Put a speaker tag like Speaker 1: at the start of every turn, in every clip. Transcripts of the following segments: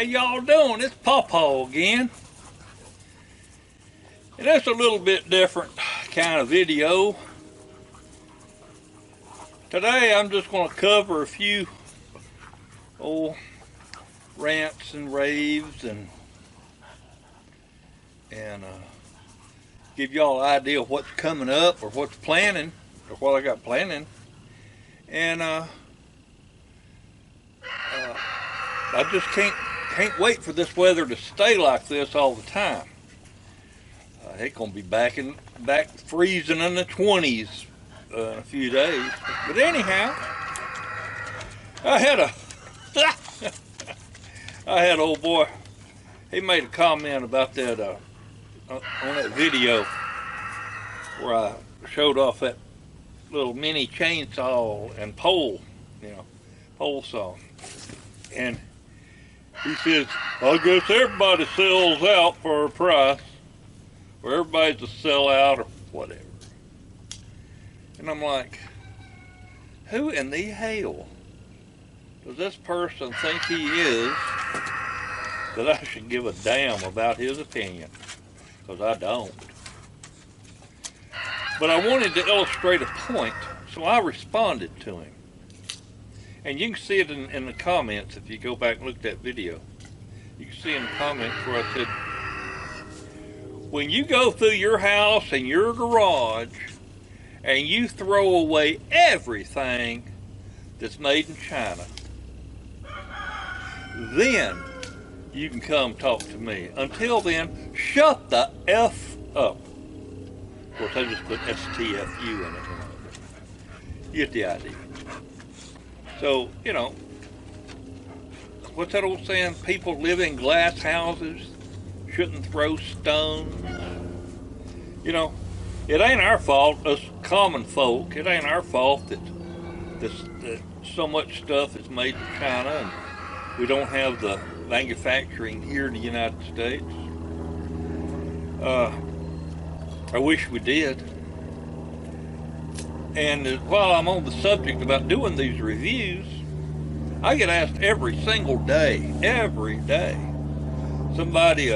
Speaker 1: y'all doing? It's PawPaw again. And it's a little bit different kind of video. Today I'm just going to cover a few old rants and raves and give y'all an idea of what's coming up or what's planning or what I got planning. And I just can't wait for this weather to stay like this all the time. It's gonna be back freezing in the 20s in a few days. But anyhow, I had old boy. He made a comment about that on that video where I showed off that little mini chainsaw and pole saw, and he says, "I guess everybody sells out for a price, or everybody's a sellout or whatever." And I'm like, who in the hell does this person think he is that I should give a damn about his opinion? Because I don't. But I wanted to illustrate a point, so I responded to him. And you can see it in the comments if you go back and look at that video. You can see in the comments where I said, when you go through your house and your garage and you throw away everything that's made in China, then you can come talk to me. Until then, shut the F up. Of course, I just put STFU in it. You get the idea. So, what's that old saying? People live in glass houses, shouldn't throw stones. It ain't our fault, us common folk. It ain't our fault that so much stuff is made in China and we don't have the manufacturing here in the United States. I wish we did. And while I'm on the subject about doing these reviews, I get asked every single day, somebody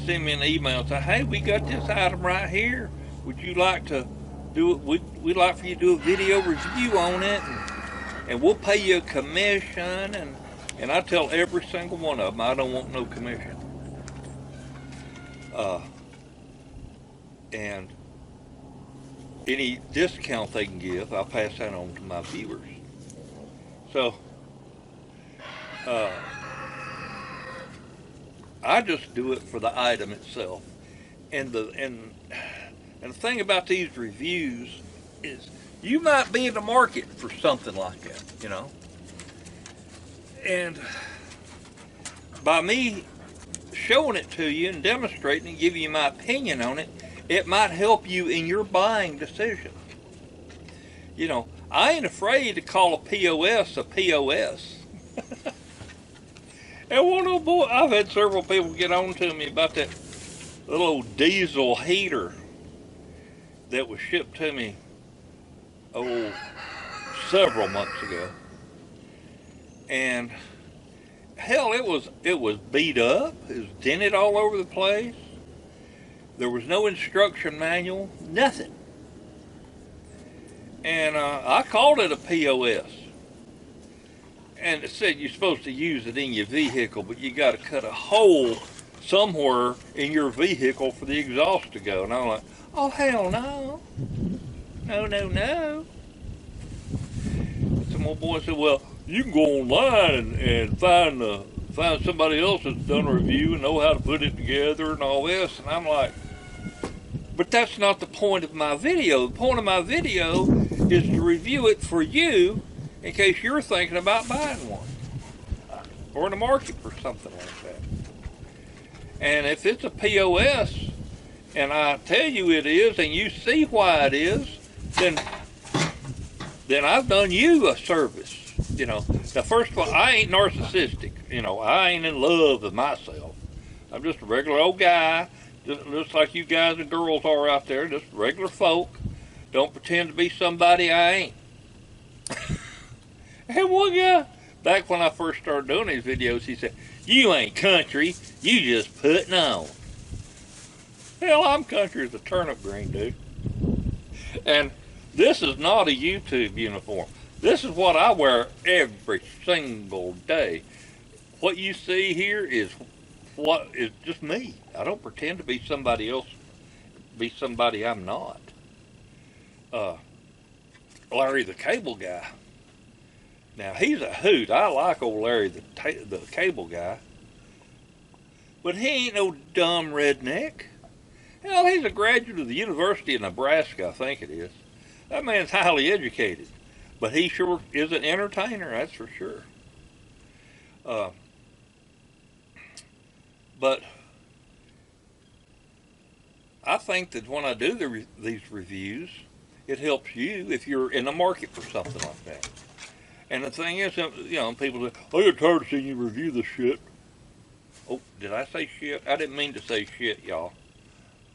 Speaker 1: send me an email and say, "Hey, we got this item right here. Would you like to do it? We'd like for you to do a video review on it, and we'll pay you a commission." And I tell every single one of them, I don't want no commission. And any discount they can give, I'll pass that on to my viewers. So, I just do it for the item itself. And the thing about these reviews is you might be in the market for something like that, And by me showing it to you and demonstrating and giving you my opinion on it, it might help you in your buying decision. I ain't afraid to call a POS a POS. And one old boy, I've had several people get on to me about that little old diesel heater that was shipped to me, several months ago. And hell, it was beat up. It was dented all over the place. There was no instruction manual, nothing. And I called it a POS. And it said you're supposed to use it in your vehicle, but you got to cut a hole somewhere in your vehicle for the exhaust to go. And I'm like, oh, hell no. No. Some old boy said, well, you can go online and find somebody else that's done a review and know how to put it together and all this. And I'm like, but that's not the point of my video. The point of my video is to review it for you in case you're thinking about buying one or in the market for something like that. And if it's a POS and I tell you it is and you see why it is, then I've done you a service. Now, first of all, I ain't narcissistic. I ain't in love with myself. I'm just a regular old guy, just like you guys and girls are out there, just regular folk. Don't pretend to be somebody I ain't. And one guy back when I first started doing these videos, he said, "You ain't country, you just putting on." Hell, I'm country as a turnip green, dude. And this is not a YouTube uniform. This is what I wear every single day. What you see here is what is just me. I don't pretend to be somebody else, be somebody I'm not. Larry the Cable Guy. Now, he's a hoot. I like old Larry the Cable Guy. But he ain't no dumb redneck. Hell, he's a graduate of the University of Nebraska, I think it is. That man's highly educated. But he sure is an entertainer, that's for sure. But I think that when I do these reviews, it helps you if you're in the market for something like that. And the thing is, you know, people say, "I get tired of seeing you review this shit." Oh, did I say shit? I didn't mean to say shit, y'all.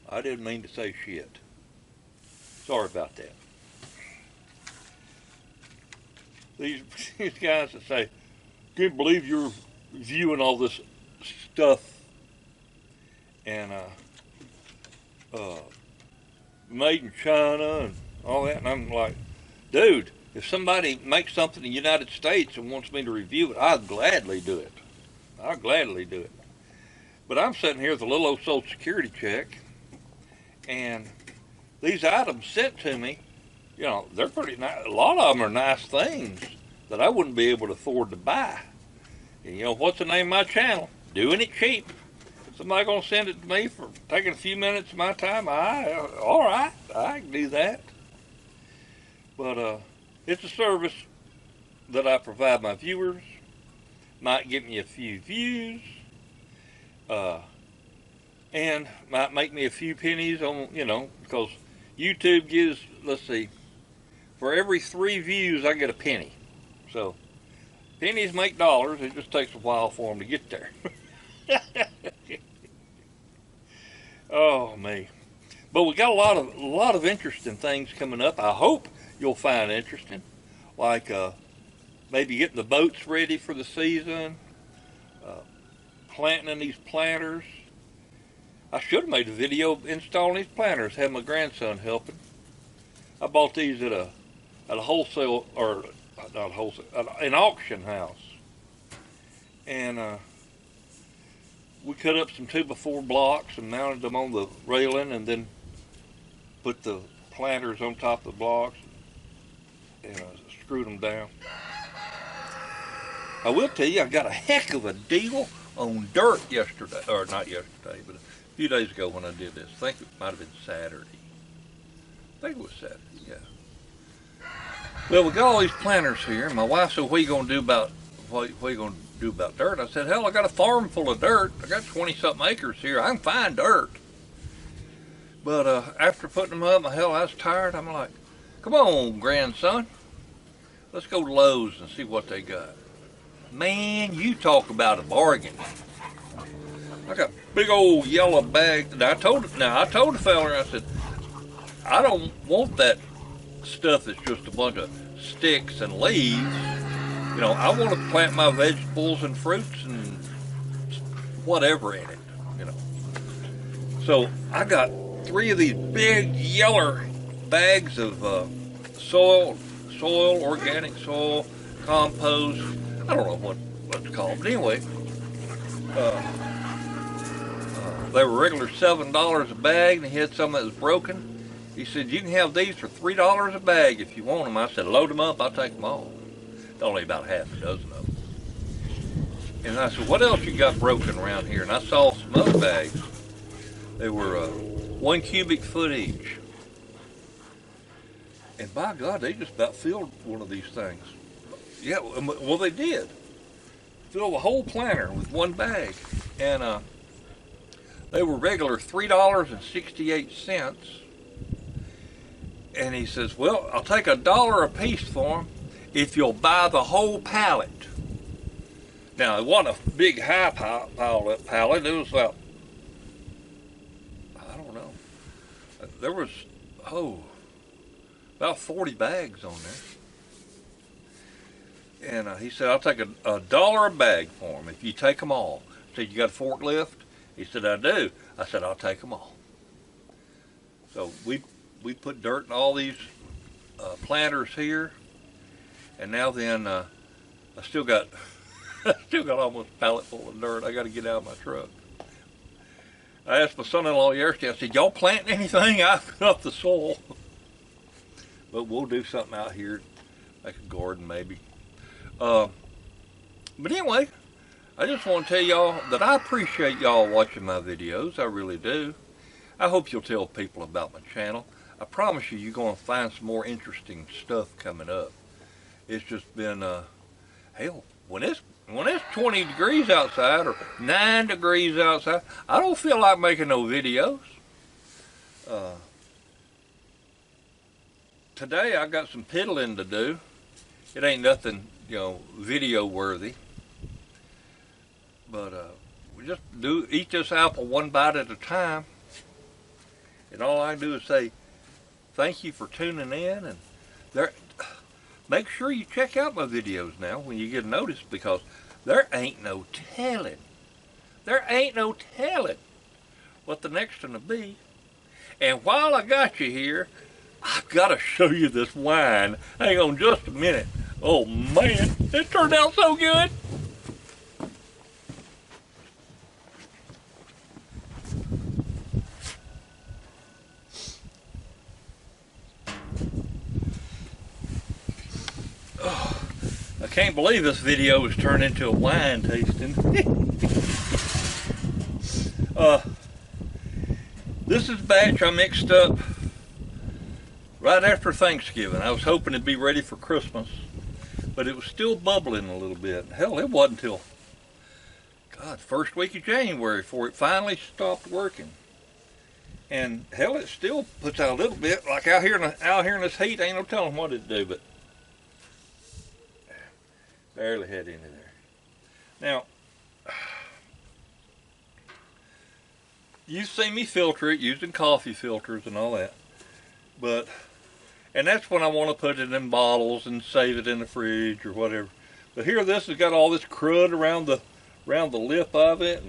Speaker 1: I didn't mean to say shit. Sorry about that. These guys that say, "Can't believe you're reviewing all this stuff and made in China and all that," and I'm like, dude, if somebody makes something in the United States and wants me to review it, I'll gladly do it. I'll gladly do it. But I'm sitting here with a little old Social Security check, and these items sent to me, you know, they're pretty nice. A lot of them are nice things that I wouldn't be able to afford to buy. And, you know, what's the name of my channel? Doing it cheap. Somebody gonna send it to me for taking a few minutes of my time? All right, I can do that. But it's a service that I provide my viewers. Might get me a few views, and might make me a few pennies on, you know, because YouTube gives, let's see, for every 3 views I get a penny. So pennies make dollars. It just takes a while for them to get there. Oh me. But we got a lot of interesting things coming up. I hope you'll find interesting, like maybe getting the boats ready for the season, planting in these planters. I should have made a video installing these planters. Had my grandson helping. I bought these at a wholesale, or not wholesale, an auction house, and we cut up some 2x4 blocks and mounted them on the railing, and then put the planters on top of the blocks and screwed them down. I will tell you, I got a heck of a deal on dirt yesterday, or not yesterday, but a few days ago when I did this. I think it might have been Saturday. I think it was Saturday, yeah. Well, we got all these planters here, and my wife said, "What are you gonna do about dirt?" I said, "Hell, I got a farm full of dirt. I got 20-something acres here. I can find dirt." But after putting them up, hell, I was tired. I'm like, "Come on, grandson, let's go to Lowe's and see what they got." Man, you talk about a bargain. I got big old yellow bag. Now I told the fella, I said, "I don't want that stuff that's just a bunch of sticks and leaves. You know, I want to plant my vegetables and fruits and whatever in it, you know." So I got 3 of these big yellow bags of soil, organic soil, compost. I don't know what it's called, but anyway, they were regular $7 a bag, and he had some that was broken. He said, "You can have these for $3 a bag if you want them." I said, "Load them up, I'll take them all." Only about half a dozen of them. And I said, "What else you got broken around here?" And I saw some other bags. They were 1 cubic foot each. And by God, they just about filled one of these things. Yeah, well, they did. Fill the whole planter with 1 bag. And they were regular $3.68. And he says, "Well, I'll take $1 a piece for them if you'll buy the whole pallet." Now, it wasn't a big high pallet. It was about, I don't know, there was, about 40 bags on there. And he said, I'll take a dollar a bag for them if you take them all. I said, you got a forklift? He said, I do. I said, I'll take them all. So we put dirt in all these planters here, and now then I still got almost a pallet full of dirt. I got to get out of my truck. I asked my son-in-law yesterday, I said, y'all planting anything? I put up the soil. But we'll do something out here, like a garden maybe. But anyway, I just want to tell y'all that I appreciate y'all watching my videos. I really do. I hope you'll tell people about my channel. I promise you, you're going to find some more interesting stuff coming up. It's just been, hell, when it's 20 degrees outside or 9 degrees outside, I don't feel like making no videos. Today I got some piddling to do. It ain't nothing, video worthy. But we just eat this apple one bite at a time. And all I do is say thank you for tuning in, and make sure you check out my videos now when you get a notice, because there ain't no telling. There ain't no telling what the next one will be. And while I got you here, I've got to show you this wine. Hang on just a minute. Oh man, it turned out so good. Oh, I can't believe this video has turned into a wine tasting. This is a batch I mixed up right after Thanksgiving. I was hoping it'd be ready for Christmas, but it was still bubbling a little bit. Hell, it wasn't until, first week of January before it finally stopped working. And hell, it still puts out a little bit. Like out here in this heat, ain't no telling what it'd do, but barely had any there. Now, you've seen me filter it using coffee filters and all that, and that's when I want to put it in bottles and save it in the fridge or whatever. But here, this has got all this crud around the lip of it,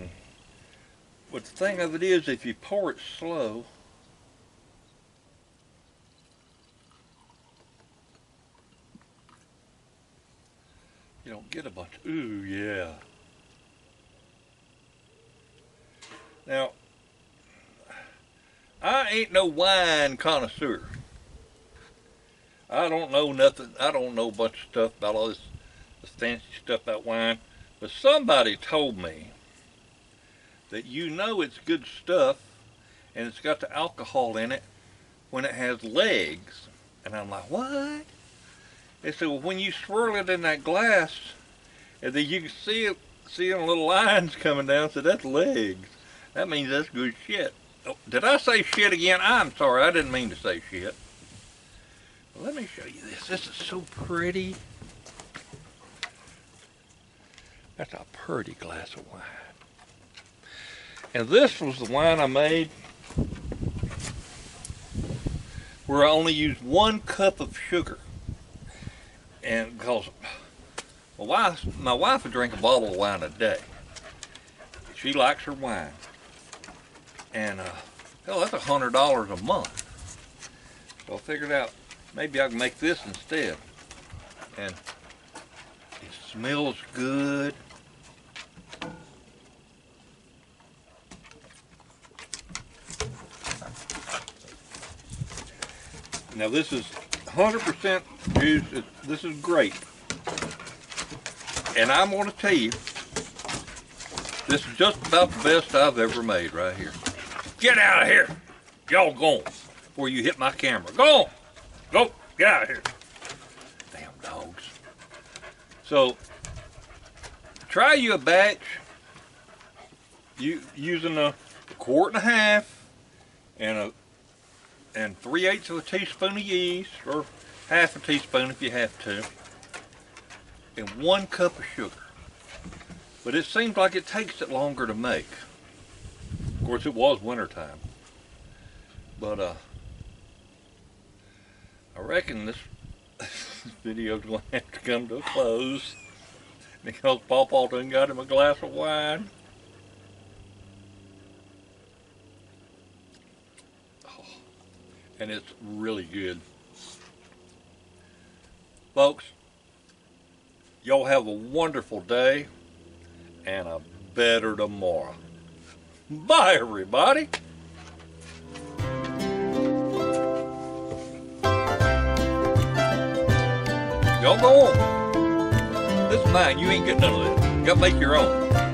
Speaker 1: but the thing of it is, if you pour it slow, you don't get a bunch. Ooh, yeah. Now, I ain't no wine connoisseur. I don't know nothing. I don't know a bunch of stuff about all this fancy stuff about wine. But somebody told me that it's good stuff and it's got the alcohol in it when it has legs. And I'm like, what? They said, well, when you swirl it in that glass, and then you can see them little lines coming down, so that's legs. That means that's good shit. Oh, did I say shit again? I'm sorry, I didn't mean to say shit. Well, let me show you this. This is so pretty. That's a pretty glass of wine. And this was the wine I made where I only used 1 cup of sugar. And because my wife would drink a bottle of wine a day. She likes her wine. And hell, that's $100 a month. So I figured out maybe I can make this instead. And it smells good. Now this is 100% juice. This is grape. And I'm going to tell you, this is just about the best I've ever made right here. Get out of here. Y'all go before you hit my camera. Go on. Go. Get out of here. Damn dogs. So, try you a batch using a 1.5 quarts and 3/8 of a teaspoon of yeast, or half a teaspoon if you have to, and 1 cup of sugar. But it seems like it takes it longer to make. Of course, it was wintertime. But I reckon this has video's going to have to come to a close because PawPaw done got him a glass of wine. Oh, and it's really good. Folks, y'all have a wonderful day and a better tomorrow. Bye, everybody. Y'all go on. This is mine. You ain't getting none of this. You gotta make your own.